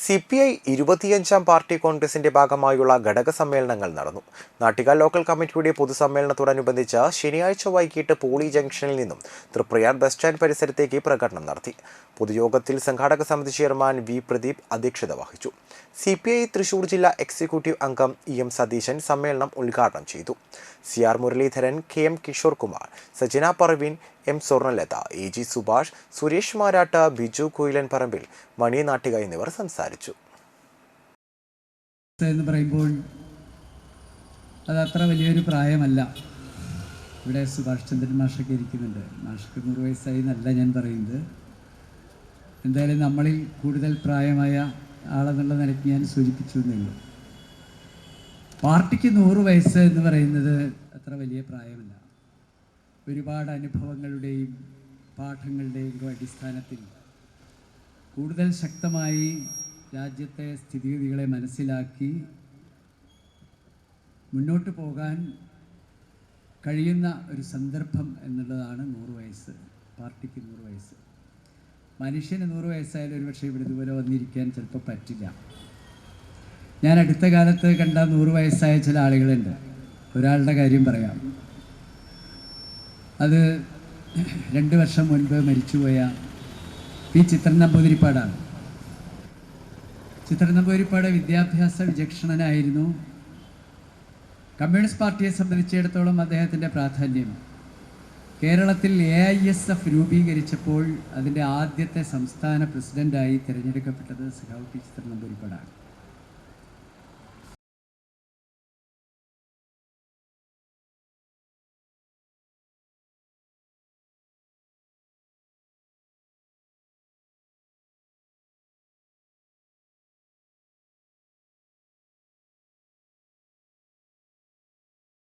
CPI 25ാം party കോൺഗ്രസിന്റെ ഭാഗമായുള്ള ഘടക സമ്മേളനങ്ങൾ നടന്നു. നാട്ടിക ലോക്കൽ കമ്മിറ്റിയുടെ പൊതുസമ്മേളനത്തോടനുബന്ധിച്ച് ശനിയാഴ്ച വൈകിട്ട് പോളി ജംഗ്ഷനിൽ നിന്നും തൃപ്രയാർ ബസ് സ്റ്റാൻഡ് പരിസരത്തേക്ക് പ്രകടനം നടത്തി. പൊതുയോഗത്തിൽ സംഘാടക സമിതി ചെയർമാൻ വി പ്രദീപ് അധ്യക്ഷത വഹിച്ചു. CPI തൃശൂർ ജില്ലാ എക്സിക്യൂട്ടീവ് അംഗം EM സതീശൻ സമ്മേളനം ഉദ്ഘാടനം ചെയ്തു. CR Muraleedharan, KM Kishore Kumar, Sajana Parveen, M Swarnalatha, AG Subhash, Suresh മാരാട്ട, Biju Kuyilan പറമ്പിൽ, മണി നാട്ടിക എന്നിവർ സംസാരിച്ചു. എന്ന് പറയുമ്പോൾ അത് അത്ര വലിയൊരു പ്രായമല്ല. ഇവിടെ സുഭാഷ് ചന്ദ്രൻ മാഷൊക്കെ ഇരിക്കുന്നുണ്ട്. മാഷക്ക് 100 വയസ്സായി എന്നല്ല ഞാൻ പറയുന്നത്. എന്തായാലും നമ്മളിൽ കൂടുതൽ പ്രായമായ ആളെന്നുള്ള നിലയ്ക്ക് ഞാൻ സൂചിപ്പിച്ചു എന്നേ ഉള്ളൂ. പാർട്ടിക്ക് 100 വയസ്സ് എന്ന് പറയുന്നത് അത്ര വലിയ പ്രായമല്ല. ഒരുപാട് അനുഭവങ്ങളുടെയും പാഠങ്ങളുടെയും അടിസ്ഥാനത്തിൽ കൂടുതൽ ശക്തമായി രാജ്യത്തെ സ്ഥിതിഗതികളെ മനസ്സിലാക്കി മുന്നോട്ട് പോകാൻ കഴിയുന്ന ഒരു സന്ദർഭം എന്നുള്ളതാണ് 100 വയസ്സ്. പാർട്ടിക്ക് 100 വയസ്സ്. മനുഷ്യന് 100 വയസ്സായാലും ഒരുപക്ഷെ ഇവിടെ ഇതുപോലെ വന്നിരിക്കാൻ ചിലപ്പോൾ പറ്റില്ല. ഞാൻ അടുത്ത കാലത്ത് കണ്ട 100 വയസ്സായ ചില ആളുകളുണ്ട്. ഒരാളുടെ കാര്യം പറയാം. അത് 2 വർഷം മുൻപ് മരിച്ചുപോയ പി. ചിത്രൻ നമ്പൂതിരിപ്പാടാണ്. ചിത്രൻ നമ്പൂതിരിപ്പാട് വിദ്യാഭ്യാസ വിചക്ഷണനായിരുന്നു. കമ്മ്യൂണിസ്റ്റ് പാർട്ടിയെ സംബന്ധിച്ചിടത്തോളം അദ്ദേഹത്തിൻ്റെ പ്രാധാന്യം കേരളത്തിൽ AISF രൂപീകരിച്ചപ്പോൾ അതിൻ്റെ ആദ്യത്തെ സംസ്ഥാന പ്രസിഡൻ്റായി തിരഞ്ഞെടുക്കപ്പെട്ടത് സഖാവ് പി. ചിത്രൻ നമ്പൂതിരിപ്പാടാണ്.